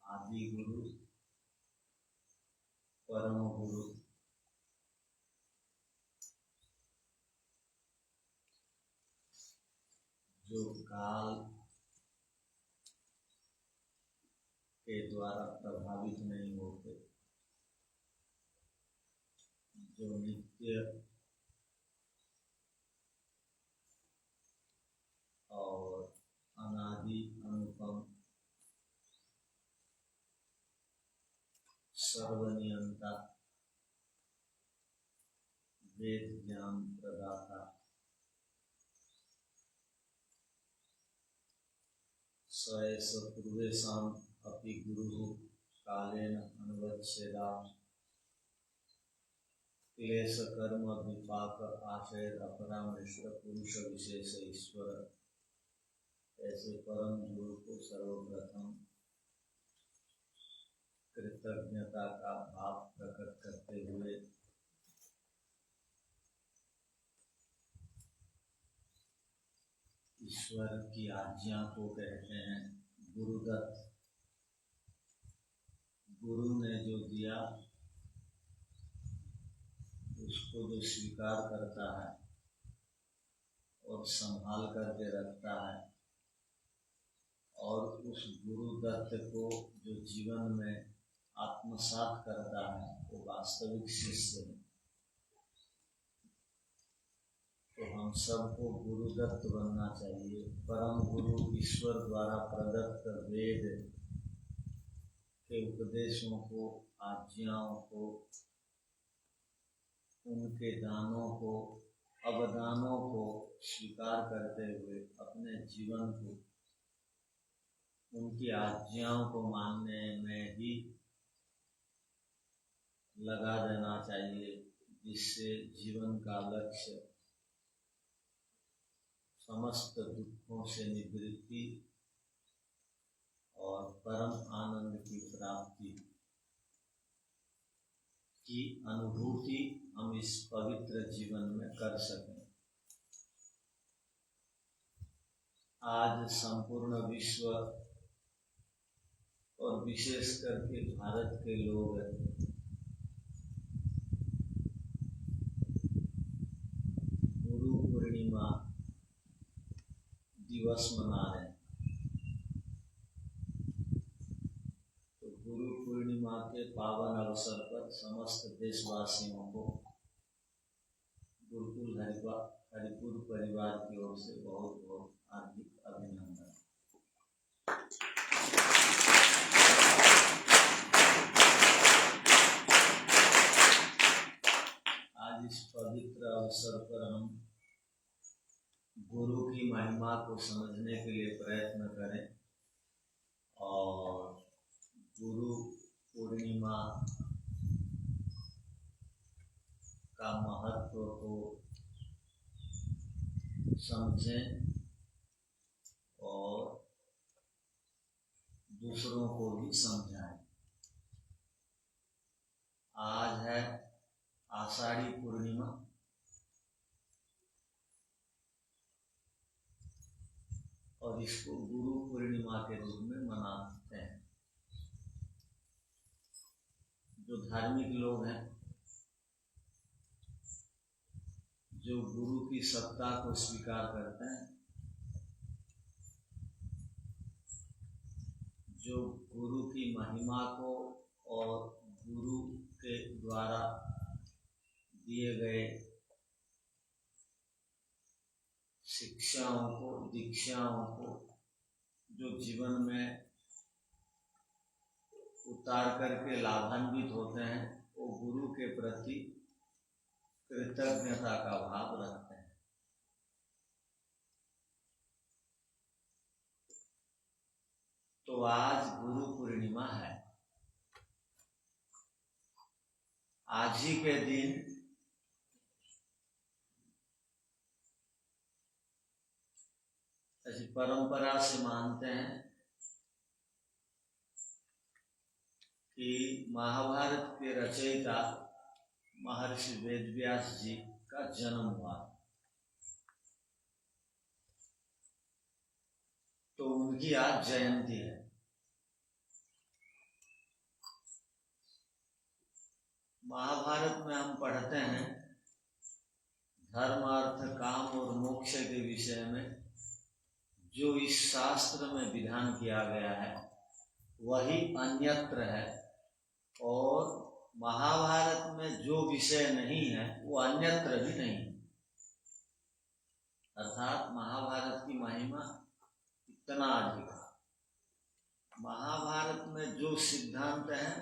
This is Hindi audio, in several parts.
आदि गुरु परम गुरु जो काल के द्वारा प्रभावित नहीं होते, जो नित्य और अनादि अनुपम सर्वनियंता वेद ज्ञान प्रदाता सएष पूर्वेषां अपि गुरुः कालेन अनुवच्छेदा क्लेश कर्म विपाक आशय अपरामृष्ट पुरुष विशेष ईश्वर। ऐसे परम गुरु को सर्वप्रथम कृतज्ञता का भाव प्रकट करते हुए ईश्वर की आज्ञा को कहते हैं गुरुदत्त। गुरु ने जो दिया उसको जो स्वीकार करता है और संभाल करके रखता है, और उस गुरुदत्त को जो जीवन में आत्मसात करता है वो वास्तविक शिष्य है। तो हम सबको गुरुदत्त बनना चाहिए। परम गुरु ईश्वर द्वारा प्रदत्त वेद के उपदेशों को, आज्ञाओं को, उनके दानों को, अवदानों को स्वीकार करते हुए अपने जीवन को उनकी आज्ञाओं को मानने में ही लगा देना चाहिए, जिससे जीवन का लक्ष्य समस्त दुखों से निवृत्ति और परम आनंद की प्राप्ति की अनुभूति हम इस पवित्र जीवन में कर सकें। आज संपूर्ण विश्व और विशेष करके भारत के लोग गुरु पूर्णिमा दिवस मना रहे हैं। तो गुरु पूर्णिमा के पावन अवसर पर समस्त देशवासियों को गुरुकुल हरिपुर परिवार की ओर से बहुत बहुत हार्दिक अभिनंदन। आज इस पवित्र अवसर पर हम गुरु की महिमा को समझने के लिए प्रयत्न करें और गुरु पूर्णिमा का महत्व को समझें और दूसरों को भी समझाएं। आज है आषाढ़ी पूर्णिमा और इसको गुरु पूर्णिमा के रूप में मनाते हैं। जो धार्मिक लोग हैं, जो गुरु की सत्ता को स्वीकार करते हैं, जो गुरु की महिमा को और गुरु के द्वारा दिए गए शिक्षाओं को, दीक्षाओं को जो जीवन में उतार करके लाभान्वित होते हैं, वो गुरु के प्रति कृतज्ञता का भाव रखते हैं। तो आज गुरु पूर्णिमा है। आज ही के दिन ऐसी परंपरा से मानते हैं कि महाभारत के रचयिता महर्षि वेदव्यास जी का जन्म हुआ, तो उनकी आज जयंती है। महाभारत में हम पढ़ते हैं धर्म अर्थ काम और मोक्ष के विषय में जो इस शास्त्र में विधान किया गया है वही अन्यत्र है, और महाभारत में जो विषय नहीं है वो अन्यत्र भी नहीं है। अर्थात महाभारत की महिमा इतना अधिक है। महाभारत में जो सिद्धांत हैं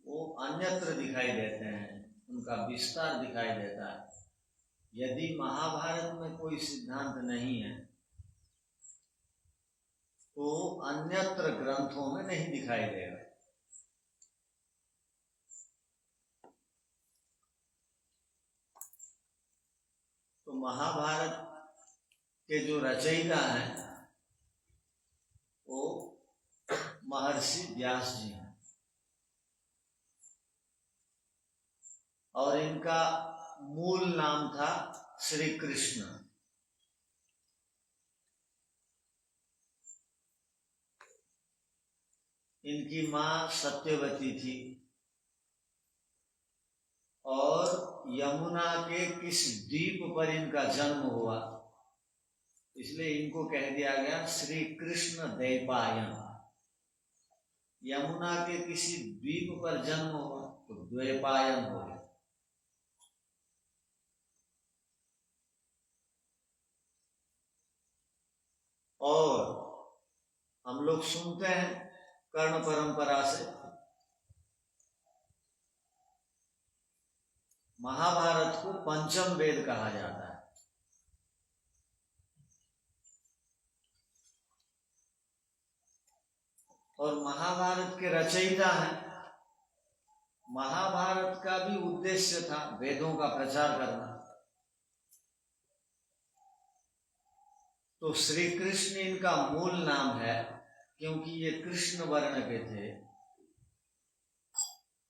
वो अन्यत्र दिखाई देते हैं, उनका विस्तार दिखाई देता है। यदि महाभारत में कोई सिद्धांत नहीं है तो अन्यत्र ग्रंथों में नहीं दिखाई देगा। तो महाभारत के जो रचयिता हैं वो महर्षि व्यास जी हैं, और इनका मूल नाम था श्री कृष्ण। इनकी मां सत्यवती थी, और यमुना के किस द्वीप पर इनका जन्म हुआ, इसलिए इनको कह दिया गया श्री कृष्ण द्वैपायन। यमुना के किसी द्वीप पर जन्म हुआ तो द्वैपायन हो गया। और हम लोग सुनते हैं कर्ण परंपरा से महाभारत को पंचम वेद कहा जाता है। और महाभारत के रचयिता हैं। महाभारत का भी उद्देश्य था वेदों का प्रचार करना। तो श्री कृष्ण इनका मूल नाम है, क्योंकि ये कृष्ण वर्ण के थे,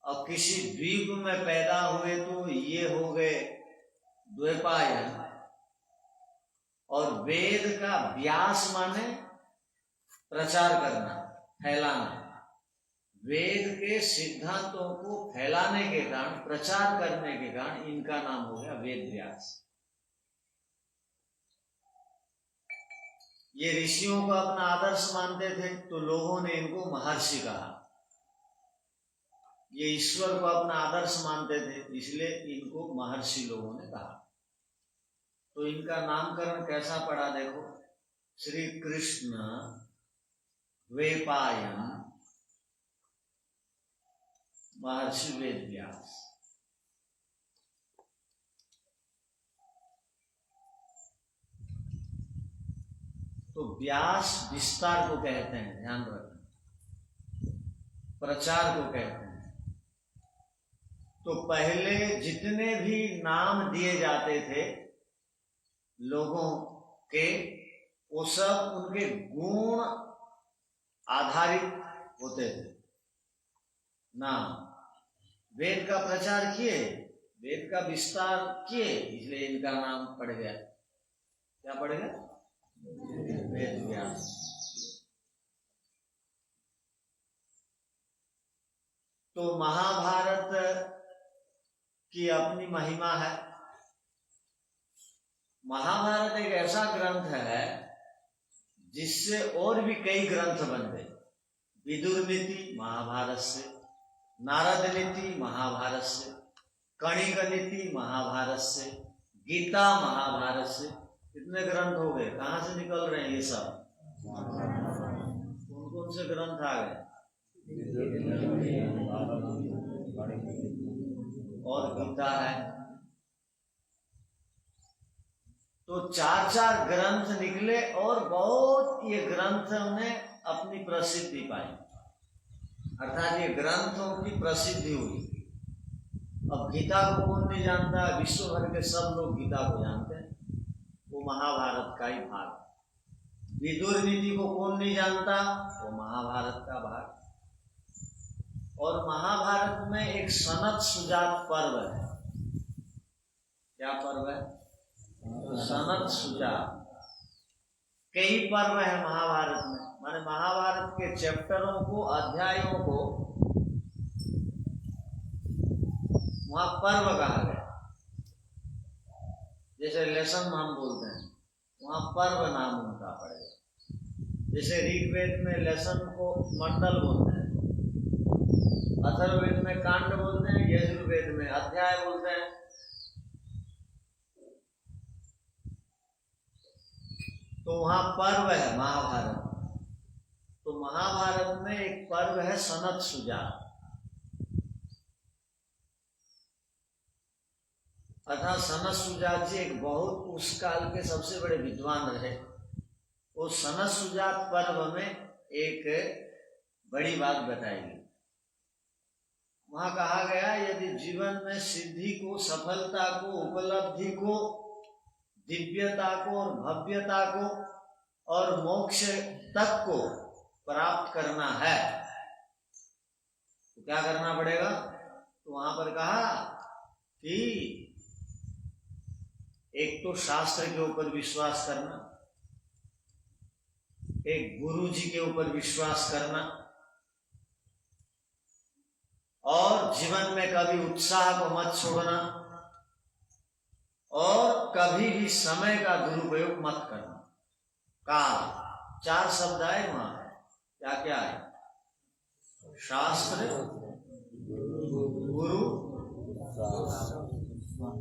और किसी द्वीप में पैदा हुए तो ये हो गए द्वैपायन। और वेद का व्यास माने प्रचार करना, फैलाना। वेद के सिद्धांतों को फैलाने के कारण, प्रचार करने के कारण इनका नाम हो गया वेद व्यास। ये ऋषियों को अपना आदर्श मानते थे तो लोगों ने इनको महर्षि कहा। ये ईश्वर को अपना आदर्श मानते थे, इसलिए इनको महर्षि लोगों ने कहा। तो इनका नामकरण कैसा पड़ा देखो, श्री कृष्ण द्वैपायन महर्षि वेदव्यास। तो व्यास विस्तार को कहते हैं, ध्यान रखना, प्रचार को कहते हैं। तो पहले जितने भी नाम दिए जाते थे लोगों के, वो सब उनके गुण आधारित होते थे नाम। वेद का प्रचार किए, वेद का विस्तार किए, इसलिए इनका नाम पड़ गया। क्या पड़ गया? वेद व्यास। तो महाभारत की अपनी महिमा है। महाभारत एक ऐसा ग्रंथ है जिससे और भी कई ग्रंथ बन गए। विदुर नीति महाभारत से, नारद नीति महाभारत से, कणिक नीति महाभारत से, गीता महाभारत से। कितने ग्रंथ हो गए? कहाँ से निकल रहे हैं ये सब? कौन कौन से ग्रंथ आ गए? और गीता है। तो 4-4 ग्रंथ निकले, और बहुत ये ग्रंथों ने अपनी प्रसिद्धि पाई। अर्थात ये ग्रंथों की प्रसिद्धि हुई। अब गीता को कौन नहीं जानता? विश्व भर के सब लोग गीता को जानते हैं, वो महाभारत का ही भाग। विदुर नीति को कौन नहीं जानता? वो महाभारत का भाग। और महाभारत में एक सनत सुजात पर्व है। क्या पर्व है? सनत सुजात। कई पर्व है महाभारत में, माने महाभारत के चैप्टरों को, अध्यायों को वहां पर्व कहा गया। जैसे लेसन हम बोलते हैं, वहां पर्व नाम उनका पड़ेगा। जैसे ऋग्वेद में लेसन को मंडल बोलते हैं, अथर्ववेद में कांड बोलते हैं, यजुर्वेद में अध्याय बोलते हैं। तो वहां पर्व है महाभारत। तो महाभारत में एक पर्व है सनत सुजात, अर्थात सनत सुजात जी एक बहुत उस काल के सबसे बड़े विद्वान रहे। वो सनत सुजात पर्व में एक बड़ी बात बताएगी। वहां कहा गया, यदि जीवन में सिद्धि को, सफलता को, उपलब्धि को, दिव्यता को और भव्यता को और मोक्ष तक को प्राप्त करना है तो क्या करना पड़ेगा? तो वहां पर कहा कि एक तो शास्त्र के ऊपर विश्वास करना, एक गुरु जी के ऊपर विश्वास करना, और जीवन में कभी उत्साह को मत छोड़ना, और कभी भी समय का दुरुपयोग मत करना। काल, 4 शब्द आए वहां। क्या क्या है? शास्त्र, गुरु,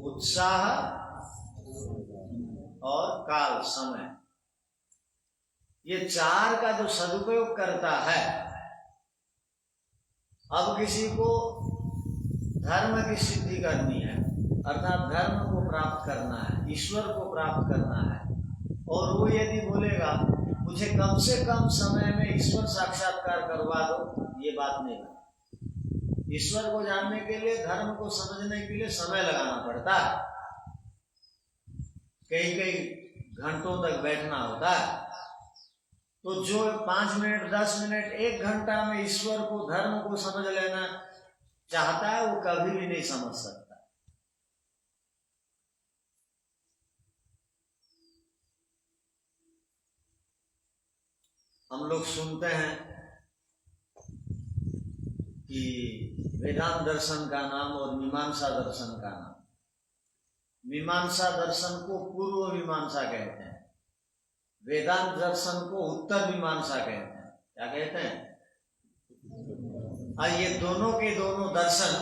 उत्साह और काल, समय। ये 4 का जो सदुपयोग करता है, अब किसी को धर्म की सिद्धि करनी है, अर्थात धर्म को प्राप्त करना है, ईश्वर को प्राप्त करना है, और वो यदि बोलेगा मुझे कम से कम समय में ईश्वर साक्षात्कार करवा दो, ये बात नहीं है। ईश्वर को जानने के लिए, धर्म को समझने के लिए समय लगाना पड़ता है, कई कई घंटों तक बैठना होता है। तो जो 5 मिनट, 10 मिनट, 1 घंटा में ईश्वर को, धर्म को समझ लेना चाहता है, वो कभी भी नहीं समझ सकता। हम लोग सुनते हैं कि वेदांत दर्शन का नाम और मीमांसा दर्शन का नाम। मीमांसा दर्शन को पूर्व मीमांसा कहते हैं, वेदांत दर्शन को उत्तर मीमांसा कहते हैं। क्या कहते हैं? ये दोनों के दोनों दर्शन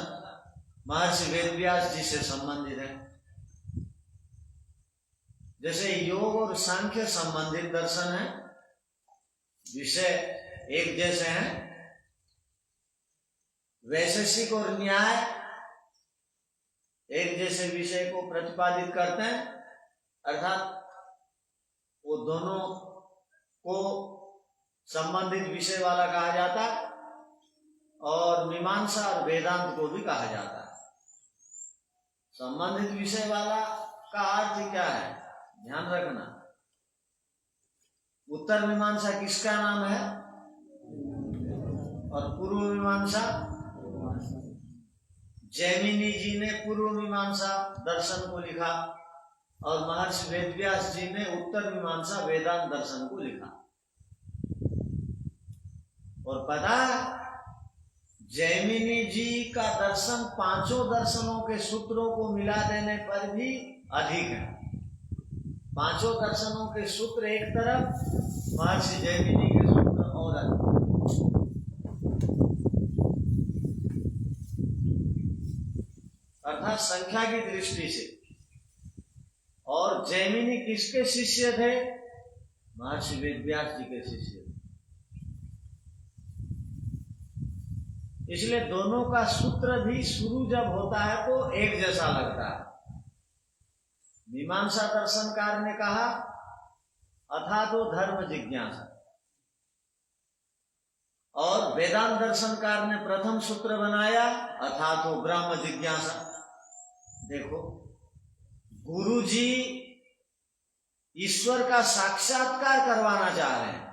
महर्षि वेदव्यास जी से संबंधित है। जैसे योग और सांख्य संबंधित दर्शन है, विषय एक जैसे हैं। वैशेषिक और न्याय एक जैसे विषय को प्रतिपादित करते हैं, अर्थात वो दोनों को संबंधित विषय वाला कहा जाता है, और मीमांसा और वेदांत को भी कहा जाता है। संबंधित विषय वाला का अर्थ क्या है, ध्यान रखना। उत्तर मीमांसा किसका नाम है? और पूर्व मीमांसा? जैमिनी जी ने पूर्व मीमांसा दर्शन को लिखा, और महर्षि वेदव्यास जी ने उत्तर मीमांसा वेदांत दर्शन को लिखा। और पता है, जैमिनी जी का दर्शन 5 दर्शनों के सूत्रों को मिला देने पर भी अधिक है। 5 दर्शनों के सूत्र एक तरफ, महर्षि जैमिनी के सूत्र और अधिक। अर्थात संख्या की दृष्टि से। और जैमिनी किसके शिष्य थे? महर्षि वेदव्यास जी के शिष्य थे। इसलिए दोनों का सूत्र भी शुरू जब होता है तो एक जैसा लगता है। मीमांसा दर्शनकार ने कहा अथा तो धर्म जिज्ञासा, और वेदांत दर्शनकार ने प्रथम सूत्र बनाया अथा तो ब्रह्म जिज्ञासा। देखो, गुरु जी ईश्वर का साक्षात्कार करवाना चाह रहे हैं,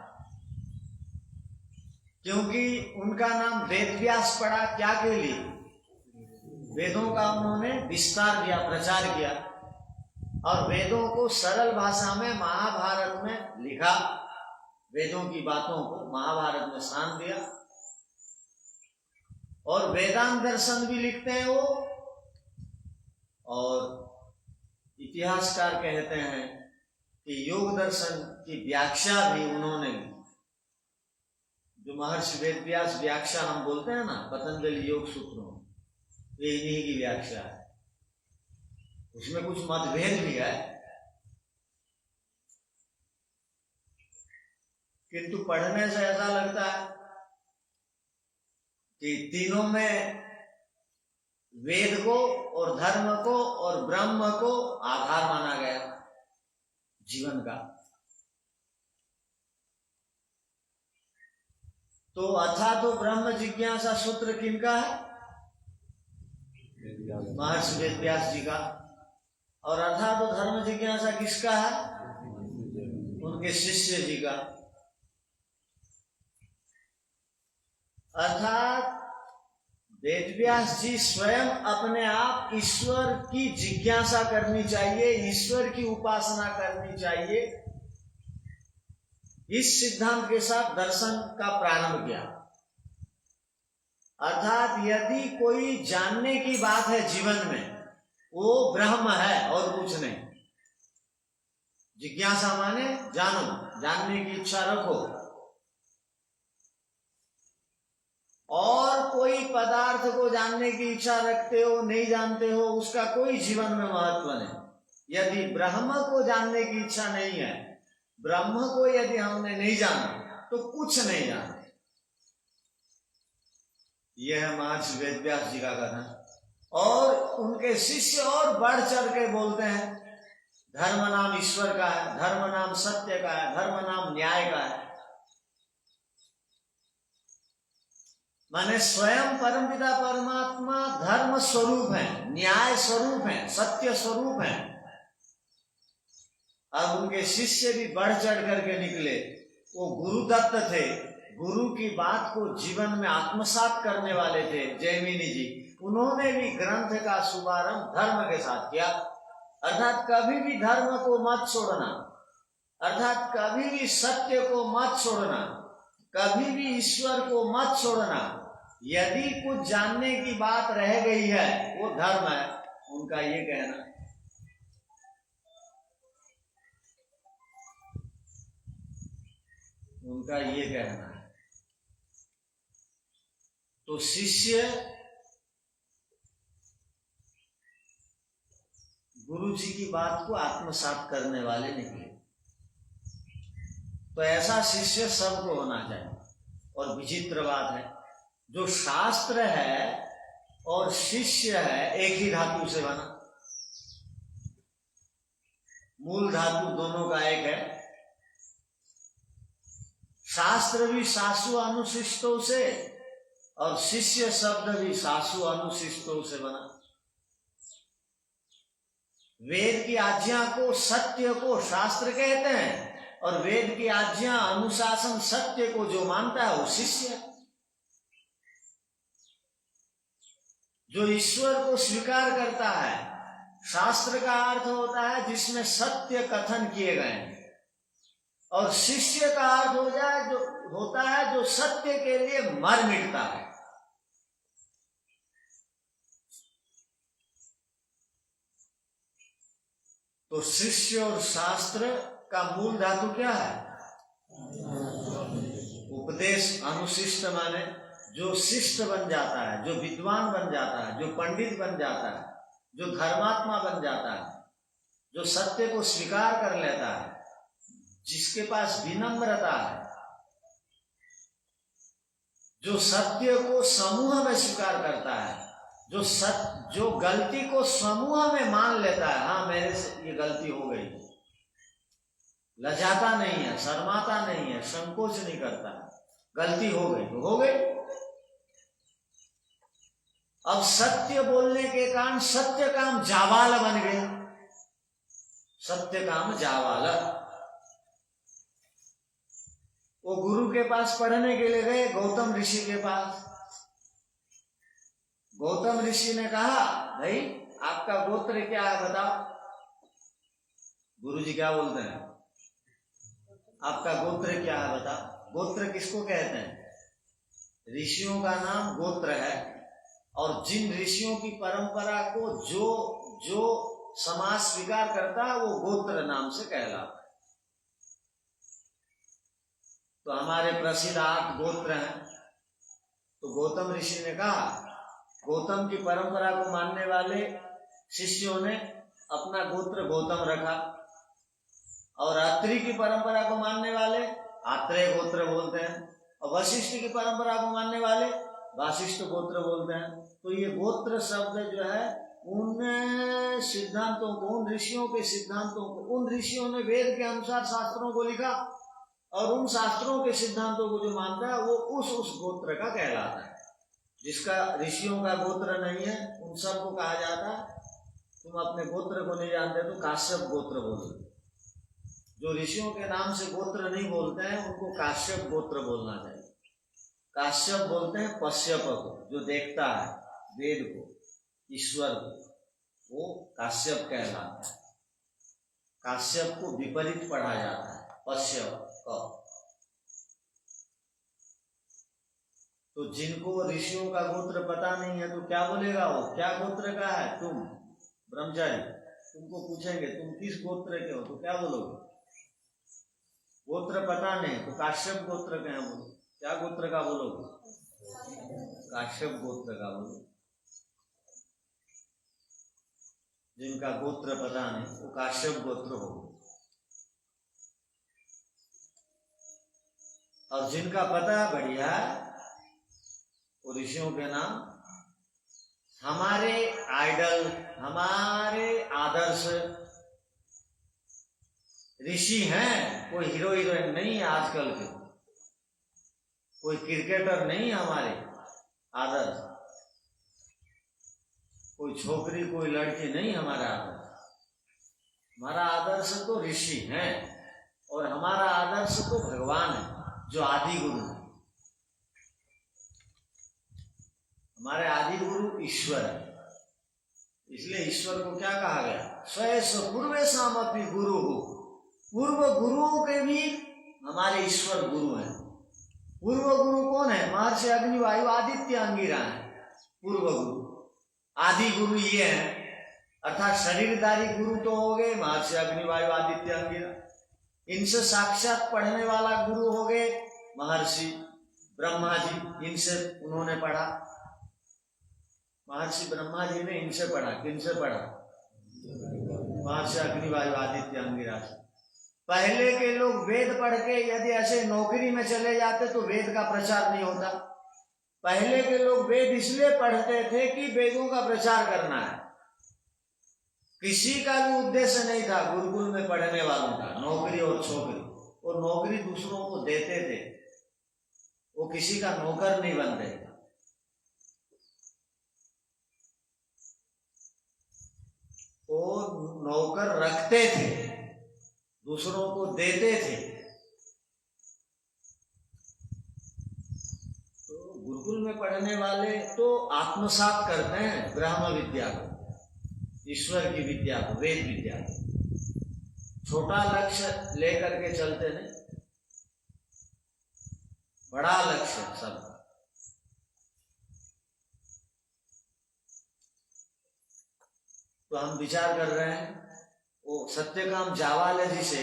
क्योंकि उनका नाम वेद व्यास पड़ा क्या के लिए? वेदों का उन्होंने विस्तार किया, प्रचार किया और वेदों को सरल भाषा में महाभारत में लिखा, वेदों की बातों को महाभारत में स्थान दिया। और वेदांत दर्शन भी लिखते हैं वो, और इतिहासकार कहते हैं कि योग दर्शन की व्याख्या भी उन्होंने, जो महर्षि वेद व्यास व्याख्या हम बोलते हैं ना पतंजलि योग सूत्रों, ये इन्हीं की व्याख्या है। उसमें कुछ मतभेद भी है, किंतु पढ़ने से ऐसा लगता है कि तीनों में वेद को और धर्म को और ब्रह्म को आधार माना गया जीवन का। तो अथा तो ब्रह्म जिज्ञासा सूत्र किनका है? महर्षि वेद व्यास जी का। और अथा तो धर्म जिज्ञासा किसका है? उनके शिष्य जी का। अर्थात वेद व्यास जी स्वयं अपने आप ईश्वर की जिज्ञासा करनी चाहिए, ईश्वर की उपासना करनी चाहिए, इस सिद्धांत के साथ दर्शन का प्रारंभ किया। अर्थात यदि कोई जानने की बात है जीवन में, वो ब्रह्म है और कुछ नहीं। जिज्ञासा माने जानो, जानने की इच्छा रखो। और कोई पदार्थ को जानने की इच्छा रखते हो, नहीं जानते हो, उसका कोई जीवन में महत्व नहीं। यदि ब्रह्म को जानने की इच्छा नहीं है, ब्रह्म को यदि हमने नहीं जाना तो कुछ नहीं जाना। यह है महर्षि वेद व्यास जी का कथन। और उनके शिष्य और बढ़ चढ़ के बोलते हैं धर्म नाम ईश्वर का है, धर्म नाम सत्य का है, धर्म नाम न्याय का है। माने स्वयं परमपिता परमात्मा धर्म स्वरूप है, न्याय स्वरूप है, सत्य स्वरूप है। अब उनके शिष्य भी बढ़ चढ़ करके निकले, वो गुरुदत्त थे, गुरु की बात को जीवन में आत्मसात करने वाले थे जैमिनी जी। उन्होंने भी ग्रंथ का शुभारंभ धर्म के साथ किया। अर्थात कभी भी धर्म को मत छोड़ना, अर्थात कभी भी सत्य को मत छोड़ना, कभी भी ईश्वर को मत छोड़ना। यदि कुछ जानने की बात रह गई है वो धर्म है, उनका ये कहना। उनका ये कहना है। तो शिष्य गुरु जी की बात को आत्मसात करने वाले निकले। तो ऐसा शिष्य सबको होना चाहिए। और विचित्र बात है, जो शास्त्र है और शिष्य है एक ही धातु से बना, मूल धातु दोनों का एक है। शास्त्र भी सासु अनुशिष्टों से और शिष्य शब्द भी सासु अनुशिष्टों से बना। वेद की आज्ञा को, सत्य को शास्त्र कहते हैं, और वेद की आज्ञा अनुशासन सत्य को जो मानता है वो शिष्य है। जो ईश्वर को स्वीकार करता है, शास्त्र का अर्थ होता है जिसमें सत्य कथन किए गए हैं, और शिष्य का अर्थ होता है जो सत्य के लिए मर मिटता है। तो शिष्य और शास्त्र का मूल धातु क्या है? उपदेश। अनुशिष्ट माने जो शिष्ट बन जाता है, जो विद्वान बन जाता है, जो पंडित बन जाता है, जो धर्मात्मा बन जाता है, जो सत्य को स्वीकार कर लेता है, जिसके पास विनम्रता है, जो सत्य को समूह में स्वीकार करता है, जो गलती को समूह में मान लेता है, हाँ मेरे से ये गलती हो गई, लजाता नहीं है, शर्माता नहीं है, संकोच नहीं करता है, गलती हो गई तो हो गई। अब सत्य बोलने के कारण सत्य काम जावाल बन गया, सत्य काम जावाल। वो गुरु के पास पढ़ने के लिए गए, गौतम ऋषि के पास। गौतम ऋषि ने कहा, भाई आपका गोत्र क्या है बताओ। गुरु जी क्या बोलते हैं, आपका गोत्र क्या है बताओ। गोत्र किसको कहते हैं? ऋषियों का नाम गोत्र है, और जिन ऋषियों की परंपरा को जो जो समाज स्वीकार करता है वो गोत्र नाम से कहलाता है। तो हमारे प्रसिद्ध 8 गोत्र हैं। तो गौतम ऋषि ने कहा, गौतम की परंपरा को मानने वाले शिष्यों ने अपना गोत्र गौतम रखा, और अत्रि की परंपरा को मानने वाले आत्रेय गोत्र बोलते हैं, और वशिष्ठ की परंपरा को मानने वाले वाशिष्ठ गोत्र बोलते हैं। तो ये गोत्र शब्द जो है उन सिद्धांतों को, उन ऋषियों के सिद्धांतों को, उन ऋषियों ने वेद के अनुसार शास्त्रों को लिखा, और उन शास्त्रों के सिद्धांतों को जो मानता है वो उस गोत्र का कहलाता है। जिसका ऋषियों का गोत्र नहीं है उन सबको कहा जाता है, तुम अपने गोत्र को नहीं जानते तो काश्यप गोत्र बोलो। जो ऋषियों के नाम से गोत्र नहीं बोलते हैं उनको काश्यप गोत्र बोलना चाहिए। काश्यप बोलते हैं पश्यप को, जो देखता है वेद को, ईश्वर को, वो काश्यप कहलाता है। काश्यप को विपरीत पढ़ा जाता है, पश्यप को। तो जिनको ऋषियों का गोत्र पता नहीं है तो क्या बोलेगा वो, क्या गोत्र का है तुम ब्रह्मचारी, तुमको पूछेंगे तुम किस गोत्र के हो तो क्या बोलोगे? गोत्र पता नहीं तो काश्यप गोत्र के हैं बोलो। क्या गोत्र का बोलोगे? काश्यप गोत्र का बोलो। जिनका गोत्र पता नहीं वो काश्यप गोत्र हो। और जिनका पता है बढ़िया, वो ऋषियों के नाम, हमारे आइडल, हमारे आदर्श ऋषि हैं। कोई हीरो हीरोइन नहीं है आजकल के, कोई क्रिकेटर नहीं है हमारे आदर्श, कोई छोकरी कोई लड़की नहीं हमारा आदर्श। हमारा आदर्श तो ऋषि हैं, और हमारा आदर्श तो भगवान है जो आदि गुरु है। हमारे आदि गुरु ईश्वर है। इसलिए ईश्वर को क्या कहा गया? स्वयं पूर्वे सामपि गुरु हो। पूर्व गुरुओं के भी हमारे ईश्वर गुरु हैं। पूर्व गुरु कौन है? महर्षि अग्नि वायु आदित्य अंगिरा है पूर्व गुरु। आदि गुरु ये हैं, अर्थात शरीरधारी गुरु तो हो गए महर्षि अग्नि वायु आदित्य अंगिरा। इनसे साक्षात पढ़ने वाला गुरु हो गए महर्षि ब्रह्मा जी, इनसे उन्होंने पढ़ा। महर्षि ब्रह्मा जी ने इनसे पढ़ा। किनसे पढ़ा? महर्षि अग्नि वायु आदित्य अंगिरा से। पहले के लोग वेद पढ़ के यदि ऐसे नौकरी में चले जाते तो वेद का प्रचार नहीं होता। पहले के लोग वेद इसलिए पढ़ते थे कि वेदों का प्रचार करना है। किसी का भी उद्देश्य नहीं था गुरुकुल में पढ़ने वालों का नौकरी और छोकरी। और नौकरी दूसरों को देते थे, वो किसी का नौकर नहीं बनते। वो नौकर रखते थे, दूसरों को देते थे। तो गुरुकुल में पढ़ने वाले तो आत्मसात करते हैं ब्रह्म विद्या को, ईश्वर की विद्या को, वेद विद्या को। छोटा लक्ष्य लेकर के चलते नहीं, बड़ा लक्ष्य सब। तो हम विचार कर रहे हैं, वो सत्यकाम जावाले जी से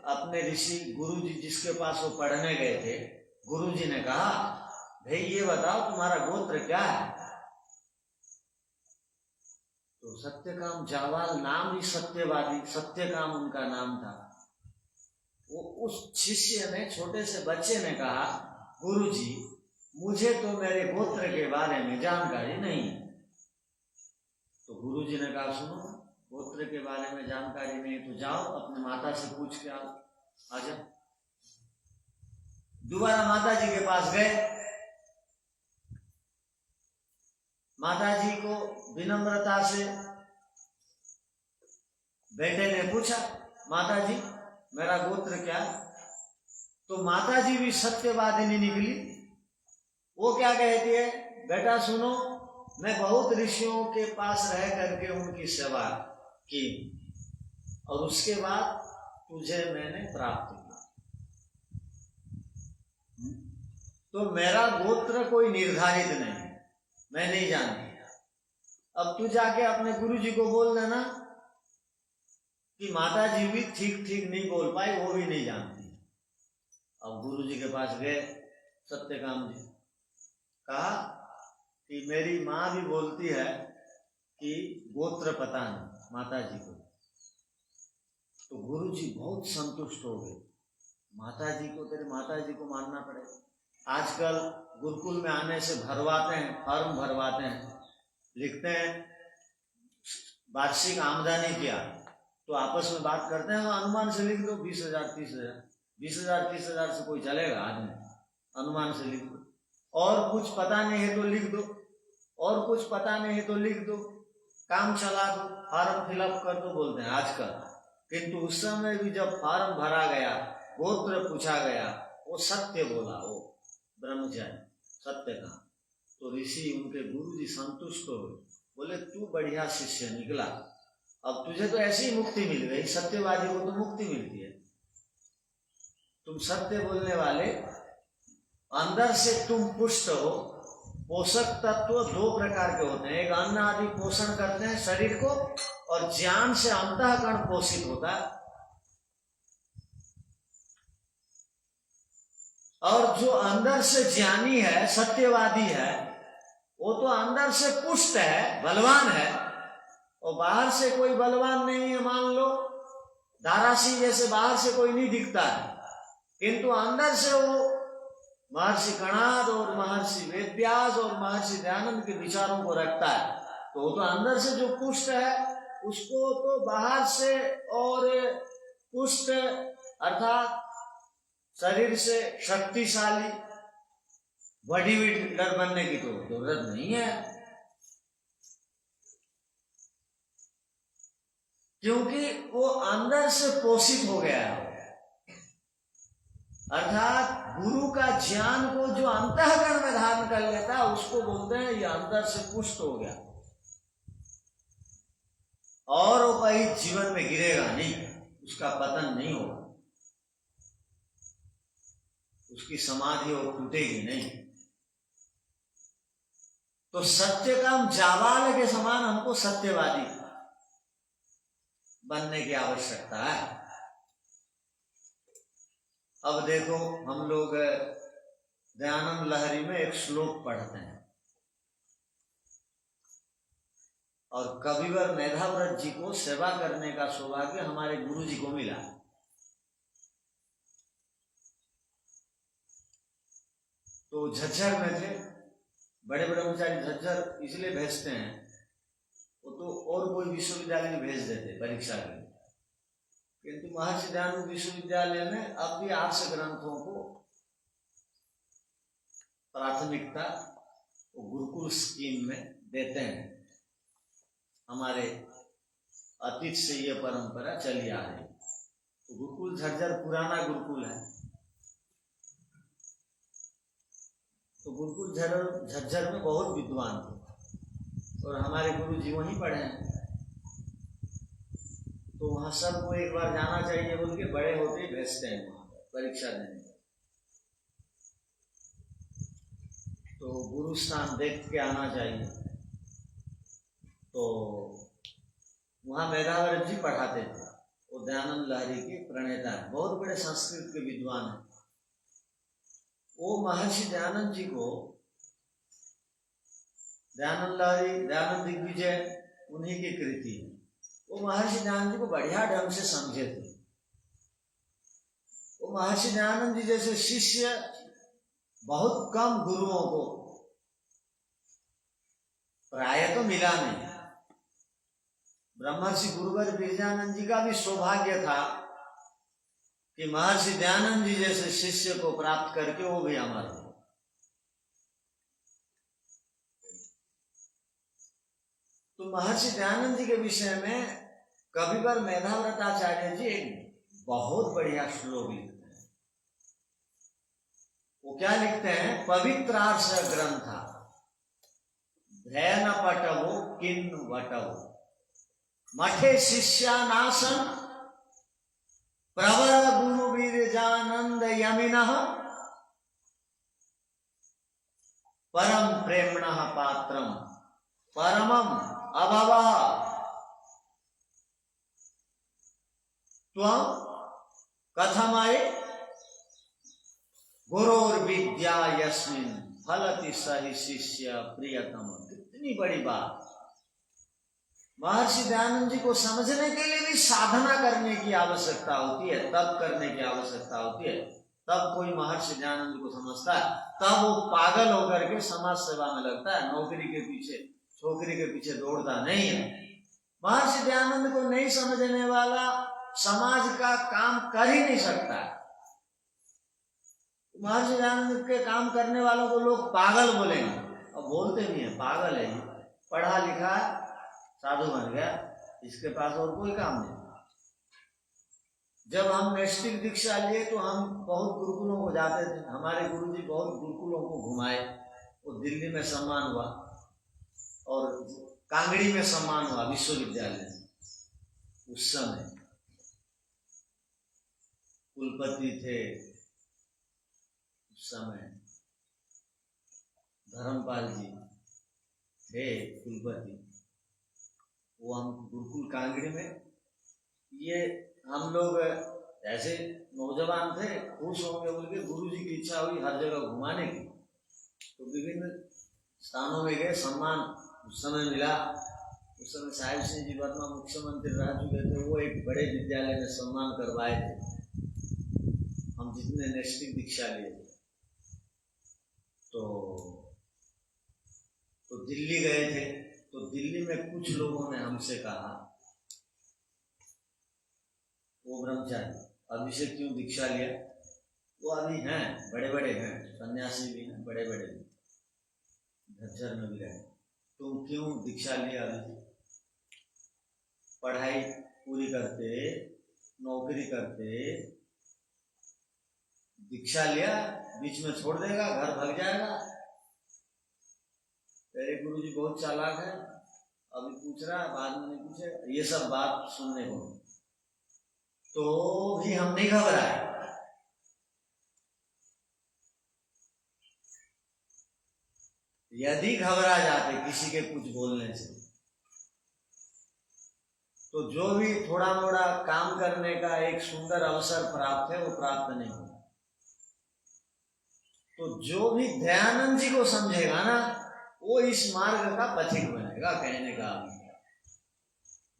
अपने ऋषि गुरु जी जिसके पास वो पढ़ने गए थे, गुरु जी ने कहा, भाई ये बताओ तुम्हारा गोत्र क्या है? तो सत्यकाम जावाल नाम ही सत्यवादी, सत्यकाम उनका नाम था। वो उस शिष्य ने, छोटे से बच्चे ने कहा, गुरु जी मुझे तो मेरे गोत्र के बारे में जानकारी नहीं है। तो गुरु जी ने कहा, सुनो, गोत्र के बारे में जानकारी नहीं तो जाओ अपने माता से पूछ के आओ, आजा। दोबारा माता जी के पास गए। माता जी को विनम्रता से बेटे ने पूछा, माता जी मेरा गोत्र क्या है? तो माता जी भी सत्यवादिनी निकली। वो क्या कहती है, बेटा सुनो, मैं बहुत ऋषियों के पास रह करके उनकी सेवा की और उसके बाद तुझे मैंने प्राप्त किया। तो मेरा गोत्र कोई निर्धारित नहीं, मैं नहीं जानती। अब तू जाके अपने गुरु जी को बोल देना कि माता जी भी ठीक ठीक नहीं बोल पाई, वो भी नहीं जानती। अब गुरु जी के पास गए सत्यकाम जी, कहा कि मेरी माँ भी बोलती है कि गोत्र पता नहीं माता जी को। तो गुरु जी बहुत संतुष्ट हो गए, माता जी को, तेरे माता जी को मानना पड़ेगा। आजकल गुरुकुल में आने से भरवाते हैं, फॉर्म भरवाते हैं, लिखते हैं वार्षिक आमदनी क्या, तो आपस में बात करते हैं, अनुमान से लिख दो 20,000 30,000। 20,000 30,000 से कोई चलेगा आदमी, अनुमान से लिख दो। और कुछ पता नहीं है तो लिख दो, और कुछ पता नहीं है तो लिख दो, काम चला दो, फॉर्म फिलअप कर दो बोलते हैं आजकल। किंतु उस समय भी जब फॉर्म भरा गया, गोत्र पूछा गया, वो सत्य बोला, वो ब्रह्मचारी सत्य का। तो ऋषि उनके गुरु जी संतुष्ट हो गए, बोले तू बढ़िया शिष्य निकला, अब तुझे तो ऐसी ही मुक्ति मिल गई, सत्यवादी को तो मुक्ति मिलती है। तुम सत्य बोलने वाले, अंदर से तुम पुष्ट हो। पोषक तत्व दो प्रकार के होते हैं, एक अन्न आदि पोषण करते हैं शरीर को, और ज्ञान से अंतःकरण पोषित होता है। और जो अंदर से ज्ञानी है, सत्यवादी है, वो तो अंदर से पुष्ट है, बलवान है, और बाहर से कोई बलवान नहीं है। मान लो दारासी जैसे बाहर से कोई नहीं दिखता है, किंतु अंदर से वो महर्षि कणाद और महर्षि वेदव्यास और महर्षि दयानंद के विचारों को रखता है। तो वो तो अंदर से जो पुष्ट है, उसको तो बाहर से और पुष्ट अर्थात शरीर से शक्तिशाली बॉडी बिल्डर बनने की तो जरूरत नहीं है, क्योंकि वो अंदर से पोषित हो गया है। अर्थात गुरु का ज्ञान को जो अंतःकरण में धारण कर लेता है, उसको बोलते हैं ये अंदर से पुष्ट हो गया, और वो कहीं जीवन में गिरेगा नहीं, उसका पतन नहीं होगा, उसकी समाधि वो टूटेगी नहीं। तो सत्यकाम जावाल के समान हमको सत्यवादी बनने की आवश्यकता है। अब देखो, हम लोग दयानंद लहरी में एक श्लोक पढ़ते हैं, और कविवर मेधाव्रत जी को सेवा करने का सौभाग्य हमारे गुरु जी को मिला। तो झज्जर में थे, बड़े ब्रह्मचारी झज्जर इसलिए भेजते हैं, वो तो और कोई विश्वविद्यालय में भेज देते परीक्षा के लिए, किंतु महर्षि दयानंद विश्वविद्यालय में अब भी आर्ष ग्रंथों को प्राथमिकता गुरुकुल स्कीम में देते हैं। हमारे अतीत से ये परंपरा चली आ रही। तो गुरुकुल झज्जर पुराना गुरुकुल है, तो गुरुकुल झज्जर में बहुत विद्वान थे, और हमारे गुरु जी वहीं पढ़े हैं। तो वहाँ सबको एक बार जाना चाहिए बोल के बड़े होते ही भेजते हैं वहाँ पर परीक्षा देने। तो गुरु स्थान देख के आना चाहिए। तो वहाँ मेधाव्रत जी पढ़ाते थे, वो दयानंद लहरी के प्रणेता है, बहुत बड़े संस्कृत के विद्वान हैं। वो महर्षि दयानंद जी को, दयानंद लहरी, दयानंद दिग्विजय उन्हीं की कृति है, वो महर्षि दयानंद जी को बढ़िया ढंग से समझे थे। वो महर्षि दयानंद जी जैसे शिष्य बहुत कम गुरुओं को प्राय तो मिला नहीं। ब्रह्मर्षि गुरुवर बिरजानंद जी का भी सौभाग्य था कि महर्षि दयानंद जी जैसे शिष्य को प्राप्त करके वो भी अमर हो। तो महर्षि दयानंद जी के विषय में कविवर मेधाव्रताचार्य जी एक बहुत बढ़िया श्लोक लिखते हैं। वो क्या लिखते हैं, पवित्रार्ष ग्रंथ ध्यान पटवो किन वटवो मठे शिष्यानासन प्रवर गुरु वीरजानंद यमिनः परम प्रेमणः पात्रम परमम अभवः त्वं कथमय गुरोर्विद्या यस्मिन् फलति सहि शिष्य प्रियतम। कितनी बड़ी बात। महर्षि दयानंद जी को समझने के लिए भी साधना करने की आवश्यकता होती है, तप करने की आवश्यकता होती है, तब कोई महर्षि दयानंद को समझता है, तब वो पागल होकर के समाज सेवा में लगता है, नौकरी के पीछे छोकरी के पीछे दौड़ता नहीं है। महर्षि दयानंद को नहीं समझने वाला समाज का काम कर ही नहीं सकता है। महर्षि दयानंद के काम करने वालों को लोग पागल बोलेंगे, और बोलते भी हैं, पागल है, पढ़ा लिखा है, साधु बन गया, इसके पास और कोई काम नहीं। जब हम नैष्ठिक दीक्षा लिए तो हम बहुत गुरुकुलों को जाते थे, हमारे गुरुजी बहुत गुरुकुलों को घुमाए। वो दिल्ली में सम्मान हुआ और कांगड़ी में सम्मान हुआ विश्वविद्यालय में। उस समय कुलपति थे, उस समय धर्मपाल जी थे कुलपति। वो हम गुरुकुल कांगड़ी में, ये हम लोग ऐसे नौजवान थे, खुश होंगे बोल के गुरु जी की इच्छा हुई हर जगह घुमाने की, तो विभिन्न स्थानों में गए, सम्मान उस समय मिला। उस समय साहिब सिंह जी वर्मा मुख्यमंत्री रह चुके थे, वो एक बड़े विद्यालय में सम्मान करवाए थे हम जितने नैष्ठिक दीक्षा लिए थे। तो दिल्ली गए थे, तो दिल्ली में कुछ लोगों ने हमसे कहा, वो ब्रह्मचारी अभिषेक क्यों दीक्षा लिया, वो अभी हैं, बड़े बड़े हैं, सन्यासी भी हैं, बड़े बड़े झज्जर में भी रहे, तुम क्यों दीक्षा लिया? अभी पढ़ाई पूरी करते, नौकरी करते, दीक्षा लिया, बीच में छोड़ देगा, घर भाग जाएगा। तेरे गुरुजी बहुत चालाक है, अभी पूछ रहा है, बाद में नहीं पूछे। ये सब बात सुनने को तो भी हम नहीं घबराए। यदि घबरा जाते किसी के कुछ बोलने से, तो जो भी थोड़ा मोड़ा काम करने का एक सुंदर अवसर प्राप्त है वो प्राप्त नहीं होगा। तो जो भी दयानंद जी को समझेगा ना, वो इस मार्ग का पथिक बनेगा। कहने का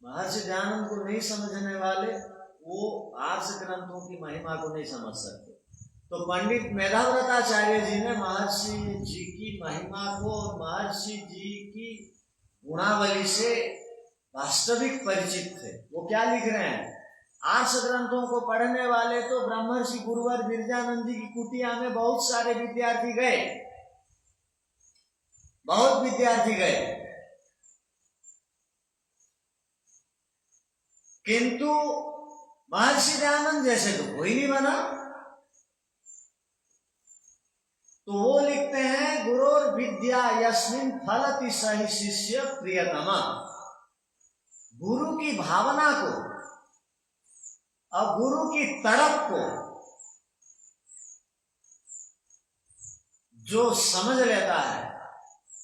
महर्षि दयानंद को नहीं समझने वाले वो आर्ष ग्रंथों की महिमा को नहीं समझ सकते। तो पंडित मेधाव्रताचार्य जी ने महर्षि जी की महिमा को और महर्षि जी की गुणावली से वास्तविक परिचित थे। वो क्या लिख रहे हैं, आर्ष ग्रंथों को पढ़ने वाले तो ब्रह्मर्षि गुरुवर विरजानंद जी की कुटिया में बहुत सारे विद्यार्थी गए, बहुत विद्यार्थी गए, किंतु महर्षि दयानंद जैसे तो कोई नहीं बना। तो वो लिखते हैं, गुरोर विद्या यस्मिन् फलति सहि शिष्य प्रियतमा। गुरु की भावना को और गुरु की तड़प को जो समझ लेता है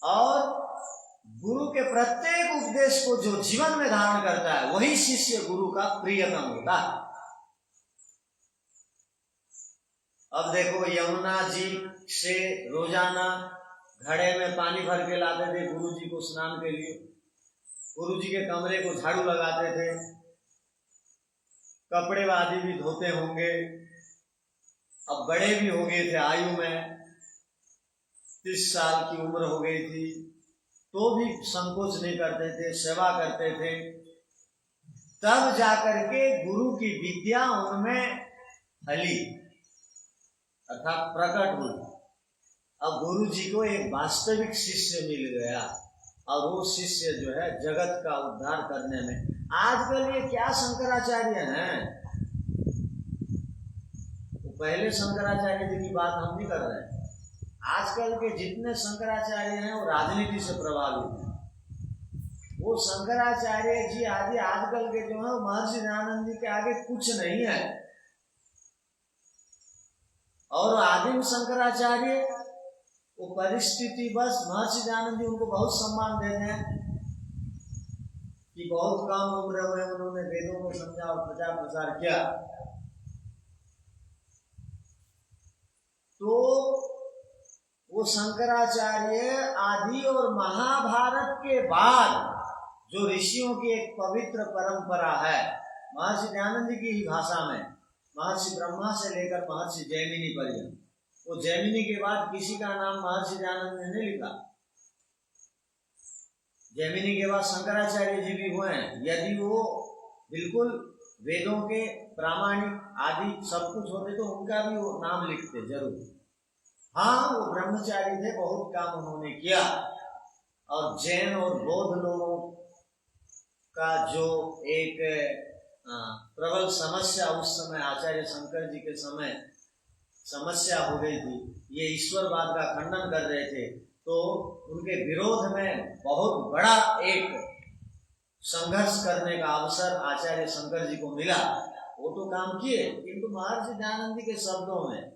और गुरु के प्रत्येक उपदेश को जो जीवन में धारण करता है, वही शिष्य गुरु का प्रियतम होता है। अब देखो, यमुना जी से रोजाना घड़े में पानी भर के लाते थे गुरु जी को स्नान के लिए, गुरु जी के कमरे को झाड़ू लगाते थे, कपड़े आदि भी धोते होंगे। अब बड़े भी हो गए थे आयु में, 30 साल की उम्र हो गई थी, तो भी संकोच नहीं करते थे, सेवा करते थे। तब जाकर के गुरु की विद्या उनमें फली अर्थात प्रकट हुई। अब गुरु जी को एक वास्तविक शिष्य मिल गया और वो शिष्य जो है जगत का उद्धार करने में। आजकल ये क्या शंकराचार्य हैं, वो पहले शंकराचार्य जी की बात हम नहीं कर रहे हैं। आजकल के जितने शंकराचार्य हैं वो राजनीति से प्रभावित हैं। वो शंकराचार्य जी आदि आजकल के जो है महर्षि दयानंद जी के आगे कुछ नहीं है। और आदिम शंकराचार्य वो परिस्थिति बस महर्षि दयानंद जी उनको बहुत सम्मान देते हैं कि बहुत कम उम्र में उन्होंने वेदों को समझा और प्रचार प्रसार किया। तो वो शंकराचार्य आदि और महाभारत के बाद जो ऋषियों की एक पवित्र परंपरा है, महर्षि दयानंद जी की ही भाषा में महर्षि ब्रह्मा से लेकर महर्षि जैमिनी पर्यंत, वो जैमिनी के बाद किसी का नाम महर्षि दयानंद ने नहीं लिखा। जैमिनी के बाद शंकराचार्य जी भी हुए हैं। यदि वो बिल्कुल वेदों के प्रामाणिक आदि सब कुछ होते तो उनका भी वो नाम लिखते जरूर। हाँ, वो ब्रह्मचारी थे, बहुत काम उन्होंने किया। और जैन और बौद्ध लोगों का जो एक प्रबल समस्या उस समय आचार्य शंकर जी के समय समस्या हो गई थी, ये ईश्वरवाद का खंडन कर रहे थे, तो उनके विरोध में बहुत बड़ा एक संघर्ष करने का अवसर आचार्य शंकर जी को मिला। वो तो काम किए, किंतु महर्षि दयानंद जी के शब्दों में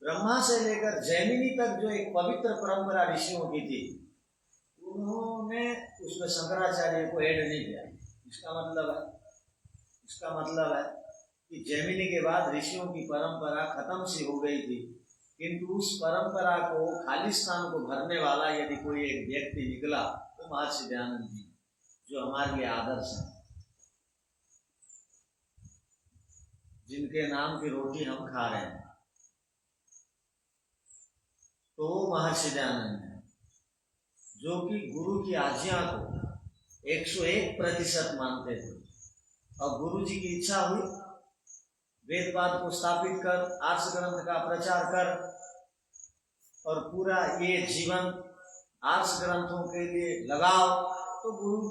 ब्रह्मा से लेकर जैमिनी तक जो एक पवित्र परंपरा ऋषियों की थी, उन्होंने उसमें शंकराचार्य को ऐड नहीं किया। इसका मतलब है कि जैमिनी के बाद ऋषियों की परंपरा खत्म सी हो गई थी, किंतु उस परंपरा को खालिस्तान को भरने वाला यदि कोई एक व्यक्ति निकला तो महर्षि दयानंद जी, जो हमारे लिए आदर्श हैं, जिनके नाम की रोटी हम खा रहे हैं, तो महर्षि दयानंद है, जो कि गुरु की आज्ञा को 101% मानते थे। और गुरु जी की इच्छा हुई वेदवाद को स्थापित कर, आर्ष ग्रंथ का प्रचार कर और पूरा ये जीवन आर्ष ग्रंथों के लिए लगाओ, तो गुरु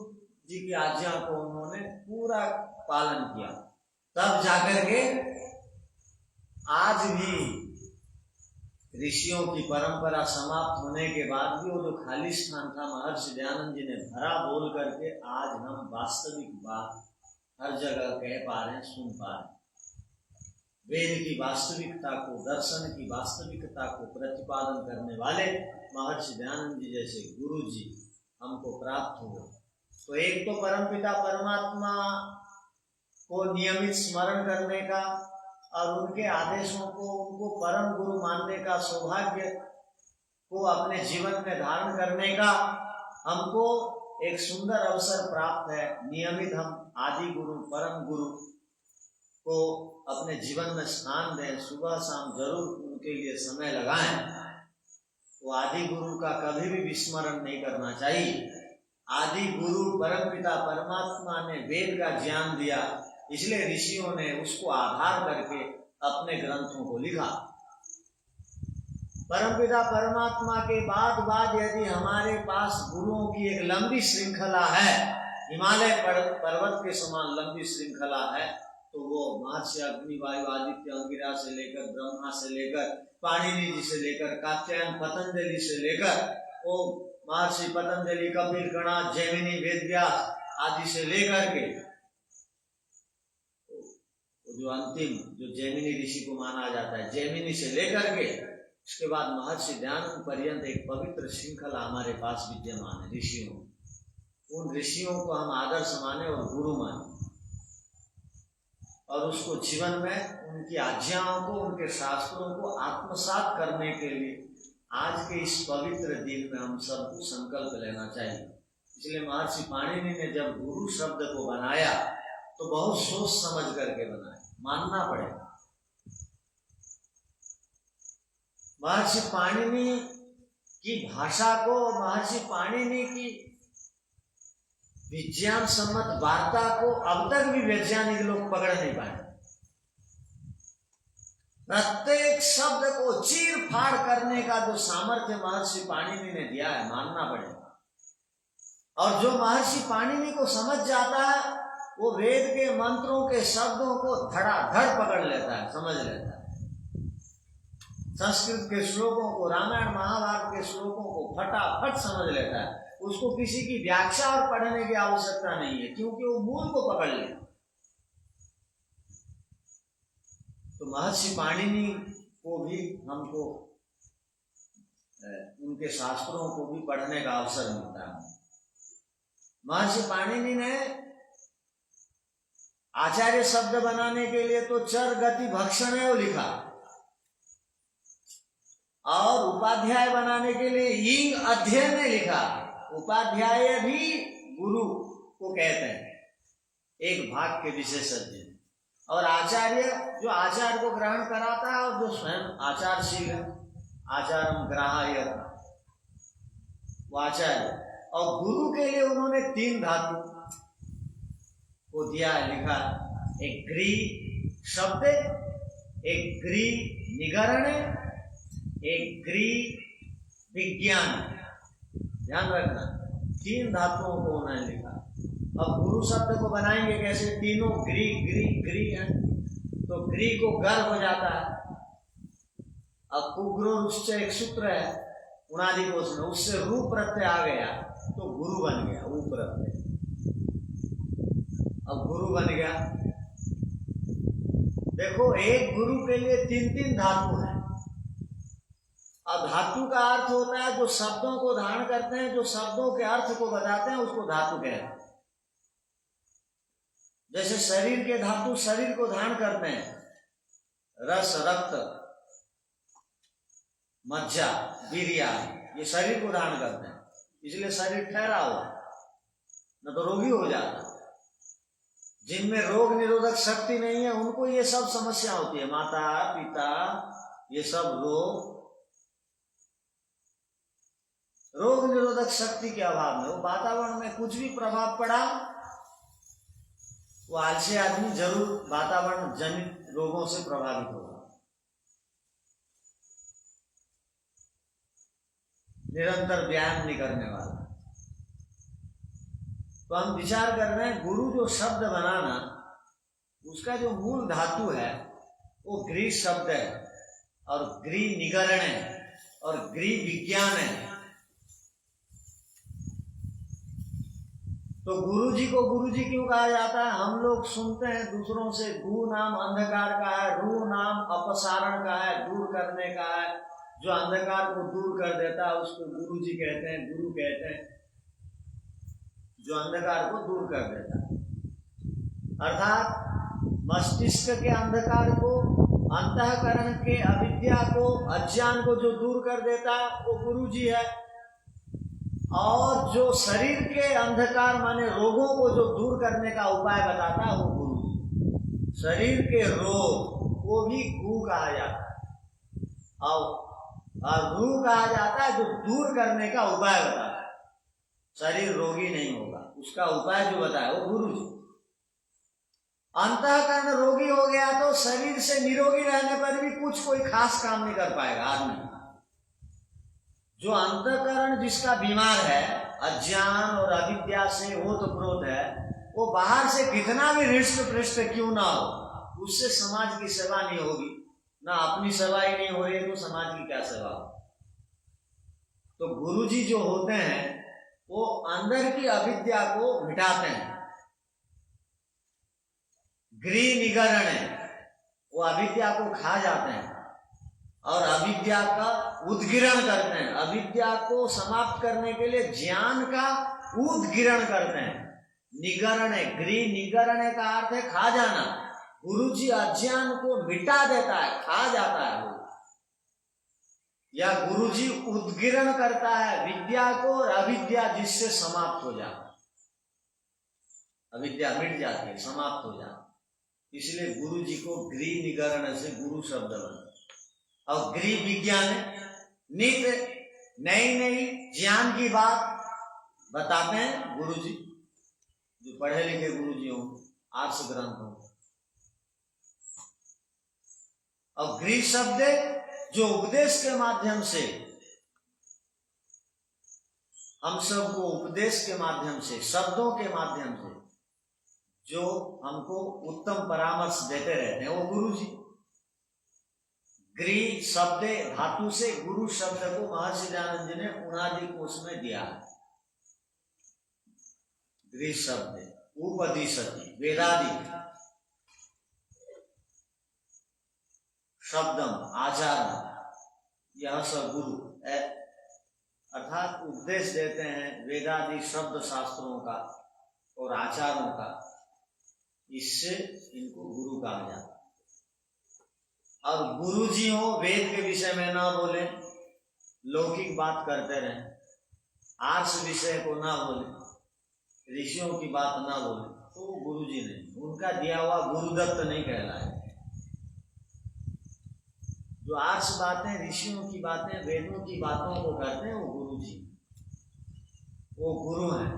जी की आज्ञा को उन्होंने पूरा पालन किया। तब जाकर के आज भी ऋषियों की परंपरा समाप्त होने के बाद भी वो जो खाली स्थान था महर्षि दयानंद जी ने भरा बोल करके आज हम वास्तविक बात हर जगह कह पा रहे हैं, सुन पा रहे हैं। वेद की वास्तविकता को, दर्शन की वास्तविकता को प्रतिपादन करने वाले महर्षि दयानंद जी जैसे गुरु जी हमको प्राप्त हुए। तो एक तो परमपिता परमात्मा को नियमित स्मरण करने का और उनके आदेशों को, उनको परम गुरु मानने का सौभाग्य को अपने जीवन में धारण करने का हमको एक सुंदर अवसर प्राप्त है। नियमित हम आदि गुरु, परम गुरु को अपने जीवन में स्थान दें, सुबह शाम जरूर उनके लिए समय लगाएं। तो आदि गुरु का कभी भी विस्मरण नहीं करना चाहिए। आदि गुरु परमपिता परमात्मा ने वेद का ज्ञान दिया, इसलिए ऋषियों ने उसको आधार करके अपने ग्रंथों को लिखा। परमपिता परमात्मा के बाद यदि हमारे पास गुरुओं की एक लंबी श्रृंखला है, हिमालय पर्वत के समान लंबी श्रृंखला है, तो वो महर्षि अग्नि, वायु, आदित्य, अंगिरा से लेकर ब्रह्मा से लेकर पाणिनि जी से लेकर कात्यायन, पतंजलि से लेकर वो महर्षि पतंजलि, कपिल, गणा, जैमिनी, वेदव्यास आदि से लेकर के जो अंतिम जो जैमिनी ऋषि को माना जाता है, जैमिनी से लेकर के उसके बाद महर्षि दयानंद पर्यंत एक पवित्र श्रृंखला हमारे पास विद्यमान है ऋषियों। उन ऋषियों को हम आदर्श माने और गुरु माने और उसको जीवन में उनकी आज्ञाओं को, उनके शास्त्रों को आत्मसात करने के लिए आज के इस पवित्र दिन में हम सबको संकल्प लेना चाहिए। इसलिए महर्षि पाणिनि ने जब गुरु शब्द को बनाया तो बहुत सोच समझ करके बनाया, मानना पड़ेगा। महर्षि पाणिनि की भाषा को, महर्षि पाणिनि की विज्ञान सम्मत वार्ता को अब तक भी वैज्ञानिक लोग पकड़ नहीं पाए। प्रत्येक शब्द को चीर फाड़ करने का जो सामर्थ्य महर्षि पाणिनि ने दिया है, मानना पड़ेगा। और जो महर्षि पाणिनि को समझ जाता है वो वेद के मंत्रों के शब्दों को धड़ाधड़ पकड़ लेता है, समझ लेता है। संस्कृत के श्लोकों को, रामायण महाभारत के श्लोकों को फटाफट समझ लेता है। उसको किसी की व्याख्या और पढ़ने की आवश्यकता नहीं है, क्योंकि वो मूल को पकड़ लिया। तो महर्षि पाणिनि को भी हमको उनके शास्त्रों को भी पढ़ने का अवसर मिलता है। महर्षि पाणिनि ने आचार्य शब्द बनाने के लिए तो चर गति भक्षण लिखा, और उपाध्याय बनाने के लिए इंग अध्ययन ने लिखा। उपाध्याय भी गुरु को कहते हैं, एक भाग के विशेषज्ञ। और आचार्य जो आचार्य को ग्रहण कराता है और जो स्वयं आचारशील है, आचारम ग्राह्य, वो आचार्य। और गुरु के लिए उन्होंने 3 धातु को दिया है, लिखा। एक ग्री शब्द, एक ग्री निगरण, एक ग्री विज्ञान। ध्यान रखना, 3 धातुओं को उन्होंने लिखा। अब गुरु शब्द को बनाएंगे कैसे? तीनों ग्री ग्री ग्री है, तो ग्री को गर हो जाता है। अब कुग्रोरुश्च एक सूत्र है उनादि कोश में, उससे रू प्रत्यय आ गया तो गुरु बन गया, ऊ प्रत्यय। अब गुरु बन गया। देखो, एक गुरु के लिए 3-3 धातु है। अब धातु का अर्थ होता है जो शब्दों को धारण करते हैं, जो शब्दों के अर्थ को बताते हैं, उसको धातु कहते हैं। जैसे शरीर के धातु शरीर को धारण करते हैं, रस, रक्त, मज्जा, वीर्य, ये शरीर को धारण करते हैं, इसलिए शरीर ठहरा हुआ, न तो रोगी हो जाता। जिनमें रोग निरोधक शक्ति नहीं है उनको ये सब समस्या होती है, माता पिता, ये सब रोग निरोधक शक्ति के अभाव में। वो वातावरण में कुछ भी प्रभाव पड़ा, वो आलसी आदमी जरूर वातावरण जनित रोगों से प्रभावित होगा। निरंतर व्यायाम नहीं करने वाला। तो हम विचार कर रहे हैं, गुरु जो शब्द बनाना, उसका जो मूल धातु है वो ग्री शब्द है, और ग्री निगरण है, और ग्री विज्ञान है। तो गुरुजी को गुरुजी क्यों कहा जाता है? हम लोग सुनते हैं दूसरों से, गु नाम अंधकार का है, रू नाम अपसारण का है, दूर करने का है। जो अंधकार को दूर कर देता है उसको गुरुजी कहते हैं, गुरु कहते हैं, जो अंधकार को दूर कर देता है। अर्थात मस्तिष्क के अंधकार को, अंतःकरण के अविद्या को, अज्ञान को जो दूर कर देता है वो गुरुजी है। और जो शरीर के अंधकार माने रोगों को जो दूर करने का उपाय बताता है वो गुरु। शरीर के रोग को भी गु कहा जाता है, और रू कहा जाता है जो दूर करने का उपाय बताता है। शरीर रोगी नहीं होगा, उसका उपाय जो बताया वो गुरु जी। अंतःकरण रोगी हो गया तो शरीर से निरोगी रहने पर भी कुछ कोई खास काम नहीं कर पाएगा आदमी। जो अंतःकरण जिसका बीमार है, अज्ञान और अविद्या से ओतप्रोत है, वो बाहर से कितना भी हृष्ट पृष्ट क्यों ना हो, उससे समाज की सेवा नहीं होगी। ना अपनी सेवा ही नहीं हो रही है तो समाज की क्या सेवा हो। तो गुरुजी जो होते हैं वो अंदर की अविद्या को मिटाते हैं। ग्री निगरण है, वो अविद्या को खा जाते हैं और अविद्या का उद्गिरण करते हैं। अविद्या को समाप्त करने के लिए ज्ञान का उद्गिरण करते हैं। निगरण है, गृह निगरण का अर्थ है खा जाना। गुरुजी अज्ञान को मिटा देता है, खा जाता है वो, या गुरुजी उद्गिरण करता है विद्या को, और अविद्या जिससे समाप्त हो जाती, अविद्या मिट जाती है, समाप्त हो जाती। इसलिए गुरुजी को गृह निगरण से गुरु शब्द बना। और गृह विज्ञान नित्य नई नई ज्ञान की बात बताते हैं गुरुजी, जो पढ़े लिखे गुरुजी हों, आर्ष ग्रंथ हों। और गृह शब्द जो उपदेश के माध्यम से हम सबको, उपदेश के माध्यम से, शब्दों के माध्यम से जो हमको उत्तम परामर्श देते रहते हैं वो गुरुजी। गृह शब्द धातु से गुरु शब्द को महर्षि दयानंद जी ने उणादि कोश में दिया है। गृह शब्द उपदिशति वेदादि शब्दम आचार्य, यह सब गुरु अर्थात उपदेश देते हैं वेदादि शब्द शास्त्रों का और आचारों का, इससे इनको गुरु कहा जाता है। और गुरु जी हो वेद के विषय में ना बोले, लौकिक बात करते रहे, आर्ष विषय को ना बोले, ऋषियों की बात ना बोले, तो वो गुरु जी नहीं, उनका दिया हुआ गुरुदत्त नहीं कहलाए। जो आर्ष बातें, ऋषियों की बातें, वेदों की बातों को करते हैं वो गुरु जी, वो गुरु हैं।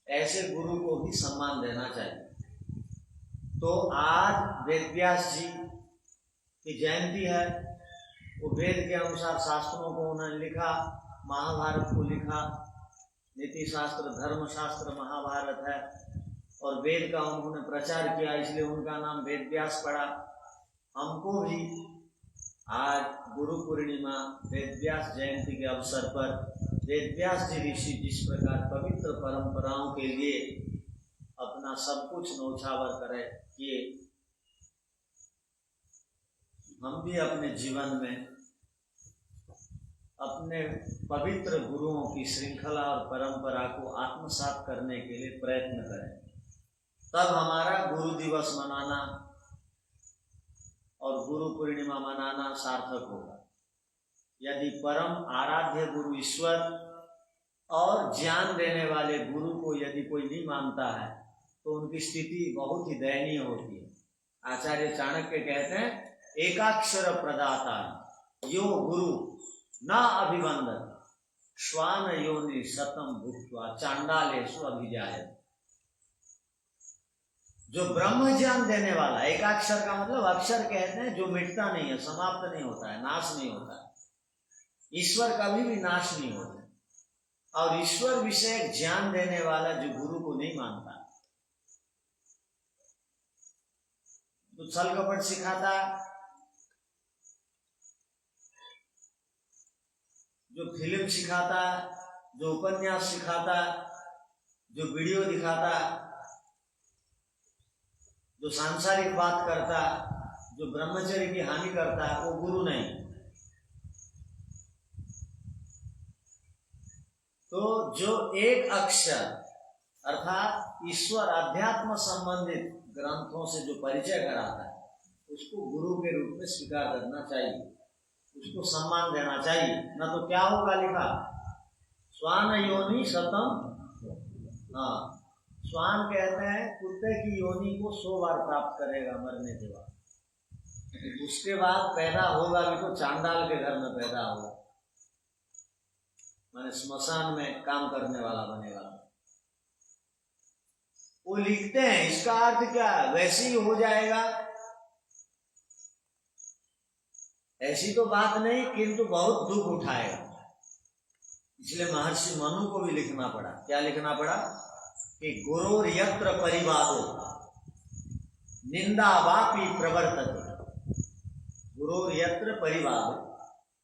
ऐसे गुरु को भी सम्मान देना चाहिए। तो आज वेद व्यास जी की जयंती है, वो वेद के अनुसार शास्त्रों को उन्होंने लिखा, महाभारत को लिखा, नीति शास्त्र, धर्म शास्त्र महाभारत है, और वेद का उन्होंने प्रचार किया, इसलिए उनका नाम वेद व्यास पड़ा। हमको भी आज गुरु पूर्णिमा वेद व्यास जयंती के अवसर पर वेद व्यास जी ऋषि जिस प्रकार पवित्र परंपराओं के लिए अपना सब कुछ न्यौछावर करे किए, हम भी अपने जीवन में अपने पवित्र गुरुओं की श्रृंखला और परंपरा को आत्मसात करने के लिए प्रयत्न करें। तब हमारा गुरु दिवस मनाना और गुरु पूर्णिमा मनाना सार्थक होगा। यदि परम आराध्य गुरु ईश्वर और ज्ञान देने वाले गुरु को यदि कोई नहीं मानता है तो उनकी स्थिति बहुत ही दयनीय होती है। आचार्य चाणक्य कहते हैं, एकाक्षर प्रदाता यो गुरु न अभिवंदन श्वान योनि शतम भुक्त्वा चांडालेषु अभिजायते। जो ब्रह्म ज्ञान देने वाला, एकाक्षर का मतलब अक्षर कहते हैं जो मिटता नहीं है, समाप्त नहीं होता है, नाश नहीं होता है। ईश्वर कभी भी नाश नहीं होता। और ईश्वर विषय ज्ञान देने वाला जो गुरु को नहीं मानता, तो छल कपट सिखाता, जो फिल्म सिखाता, जो उपन्यास सिखाता, जो वीडियो दिखाता, जो सांसारिक बात करता, जो ब्रह्मचर्य की हानि करता, वो गुरु नहीं। तो जो एक अक्षर अर्थात ईश्वर अध्यात्म संबंधित ग्रंथों से जो परिचय कराता है, उसको गुरु के रूप में स्वीकार करना चाहिए, उसको सम्मान देना चाहिए। न तो क्या होगा, लिखा स्वान योनि शतम, हाँ, स्वान कहते हैं कुत्ते की योनि को 100 बार प्राप्त करेगा मरने के बाद। उसके बाद पैदा होगा भी तो चांडाल के घर में पैदा होगा, माने स्मशान में काम करने वाला बनेगा। वो लिखते हैं, इसका अर्थ क्या है, वैसे ही हो जाएगा, ऐसी तो बात नहीं, किंतु बहुत दुख उठाएगा। इसलिए महर्षि मनु को भी लिखना पड़ा। क्या लिखना पड़ा कि गुरोर यत्र परिवादो निंदावापि प्रवर्तते, गुरोर यत्र परिवादो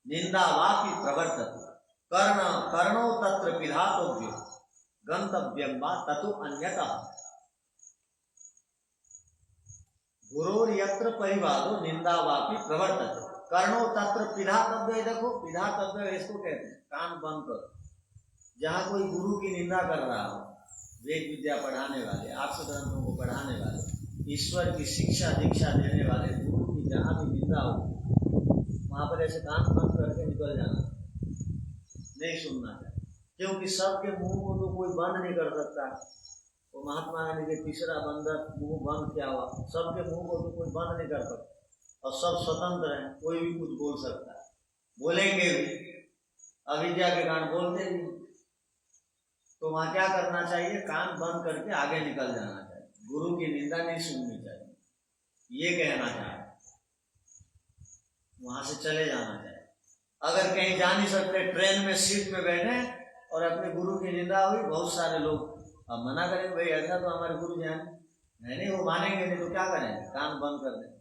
निंदावापि प्रवर्तते, कर्णो तत्र पिधातव्यो गंतव्यं वा ततो अन्यतः। गुरोर यत्र परिवादो निंदावापि प्रवर्तते, कर्णो तत्र पिधातव्य। देखो पिधातव्य इसको कहते हैं, कान बंद करो। जहाँ कोई गुरु की निंदा कर रहा हो, वेद विद्या पढ़ाने वाले, आर्ष ग्रंथों को पढ़ाने वाले, ईश्वर की शिक्षा दीक्षा देने वाले गुरु की जहाँ भी निंदा हो, वहां पर ऐसे कान बंद करके निकल जाना, नहीं सुनना चाहिए। क्योंकि सबके मुंह को तो कोई बंद नहीं कर सकता। वो महात्मा गांधी के तीसरा बंधक, मुंह बंद क्या हुआ, सबके मुंह को तो कोई बंद नहीं कर सकता, और सब स्वतंत्र हैं, कोई भी कुछ बोल सकता है, बोलेंगे भी, अविद्या के कारण बोलते भी। तो वहां क्या करना चाहिए, कान बंद करके आगे निकल जाना चाहिए, गुरु की निंदा नहीं सुननी चाहिए, ये कहना चाहिए, वहां से चले जाना चाहिए। अगर कहीं जा नहीं सकते, ट्रेन में सीट में बैठे और अपने गुरु की निंदा हुई, बहुत सारे लोग अब मना करेंगे, भाई ऐसा तो हमारे गुरु जी हैं नहीं, वो मानेंगे नहीं, तो क्या करेंगे, कान बंद कर दें।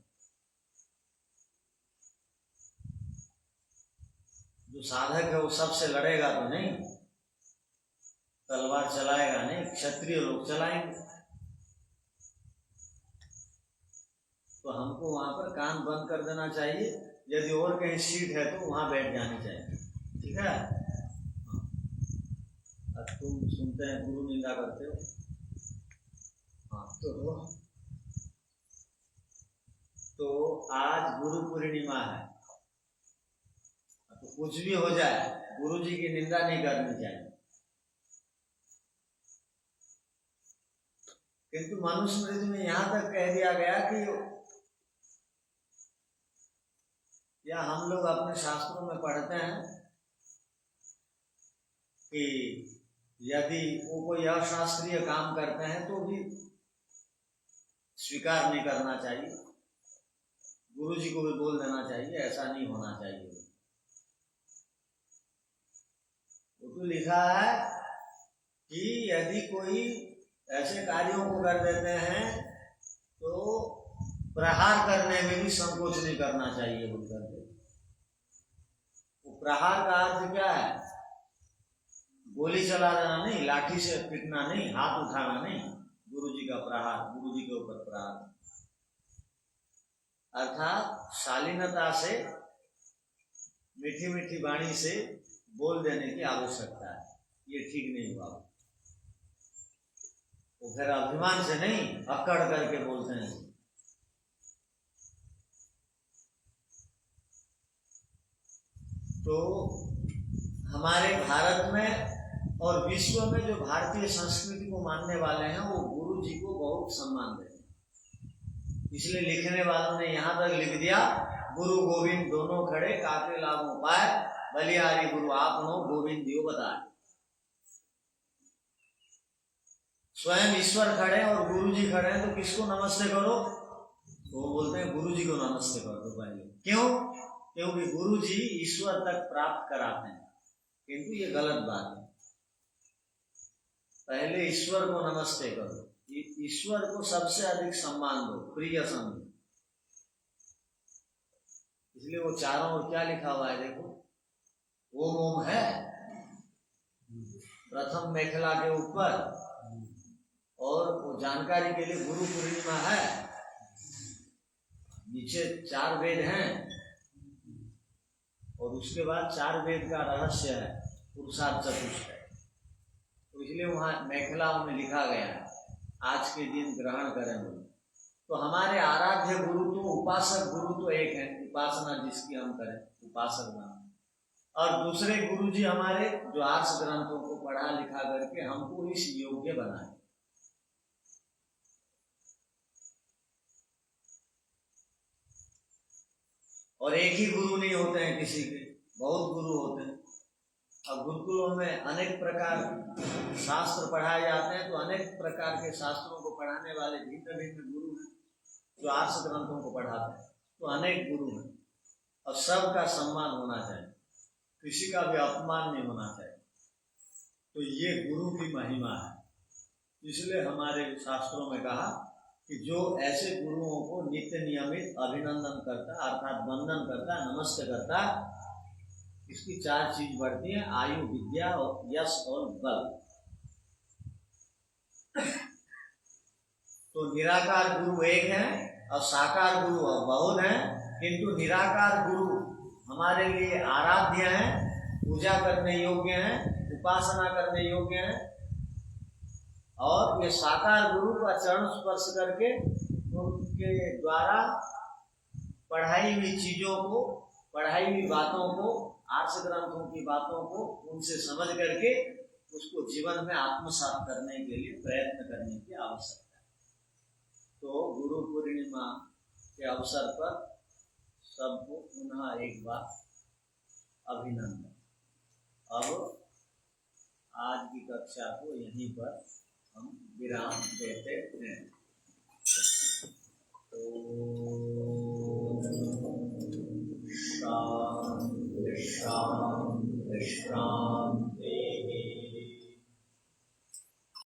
जो साधक है वो सबसे लड़ेगा तो नहीं, तलवार चलाएगा नहीं, क्षत्रिय लोग चलाएंगे। तो हमको वहां पर कान बंद कर देना चाहिए, यदि और कहीं सीट है तो वहां बैठ जानी चाहिए, ठीक है। अब तुम सुनते हैं गुरु निंदा करते हो, हाँ तो आज गुरु पूर्णिमा है, तो कुछ भी हो जाए गुरु जी की निंदा नहीं करनी चाहिए। किंतु मनुस्मृति में यहां तक कह दिया गया कि, या हम लोग अपने शास्त्रों में पढ़ते हैं कि यदि वो कोई अशास्त्रीय काम करते हैं तो भी स्वीकार नहीं करना चाहिए, गुरु जी को भी बोल देना चाहिए, ऐसा नहीं होना चाहिए। वो तो लिखा है कि यदि कोई ऐसे कार्यों को कर देते हैं तो प्रहार करने में भी संकोच नहीं करना चाहिए बोल करके। वो प्रहार का अर्थ क्या है? गोली चला देना नहीं, लाठी से पीटना नहीं, हाथ उठाना नहीं, गुरु जी का प्रहार, गुरु जी के ऊपर प्रहार, अर्थात शालीनता से, मीठी मीठी वाणी से बोल देने की आवश्यकता है। ये ठीक नहीं हुआ। वो फिर अभिमान से नहीं, अक्कड़ करके बोलते हैं। तो हमारे भारत में और विश्व में जो भारतीय संस्कृति को मानने वाले हैं वो गुरु जी को बहुत सम्मान देते हैं। इसलिए लिखने वालों ने यहाँ तक लिख दिया, गुरु गोविंद दोनों खड़े काके लागू पाए, बलिहारी गुरु आपनो गोविंद दियो बताए। स्वयं ईश्वर खड़े और गुरु जी खड़े हैं तो किसको नमस्ते करो? तो वो बोलते हैं गुरु जी को नमस्ते कर दो पहले। क्यों? क्योंकि गुरु जी ईश्वर तक प्राप्त कराते हैं, किंतु ये गलत बात है। पहले ईश्वर को नमस्ते करो, ईश्वर को सबसे अधिक सम्मान दो, प्रिय समझो। इसलिए वो चारों ओर क्या लिखा हुआ है देखो, ओम ओम है प्रथम मेखला के ऊपर, और वो जानकारी के लिए गुरु पूर्णिमा है, नीचे 4 वेद हैं और उसके बाद 4 वेद का रहस्य है, पुरुषार्थ चतुष्ट है। तो इसलिए वहां मेखलाओं में लिखा गया है आज के दिन ग्रहण करें बोले। तो हमारे आराध्य गुरु तो, उपासक गुरु तो एक है, उपासना जिसकी हम करें उपासक नाम, और दूसरे गुरु जी हमारे जो आर्ष ग्रंथों को पढ़ा लिखा करके हमको इस योग्य बनाए। और एक ही गुरु नहीं होते हैं किसी के, बहुत गुरु होते हैं। अब गुरुकुलों में अनेक प्रकार शास्त्र पढ़ाए जाते हैं, तो अनेक प्रकार के शास्त्रों को पढ़ाने वाले भिन्न भिन्न गुरु हैं जो आर्ष ग्रंथों को पढ़ाते हैं। तो अनेक गुरु हैं और सबका सम्मान होना चाहिए, किसी का भी अपमान नहीं होना चाहिए। तो ये गुरु की महिमा है। इसलिए हमारे शास्त्रों में कहा कि जो ऐसे गुरुओं को नित्य नियमित अभिनंदन करता, अर्थात वंदन करता, नमस्ते करता, इसकी 4 चीज बढ़ती हैं, आयु, विद्या और यश और बल। तो निराकार गुरु एक है और साकार गुरु बहुत हैं, किंतु निराकार गुरु हमारे लिए आराध्य हैं, पूजा करने योग्य हैं, उपासना करने योग्य हैं। और ये साकार गुरु का चरण स्पर्श करके उनके द्वारा पढ़ाई हुई चीजों को, पढ़ाई हुई बातों को, आर्ष ग्रंथों की बातों को उनसे समझ करके उसको जीवन में आत्मसात करने के लिए प्रयत्न करने की आवश्यकता है। तो गुरु पूर्णिमा के अवसर पर सबको पुनः एक बार अभिनंदन। अब आज की कक्षा को यहीं पर हम विराम देते हैं। तो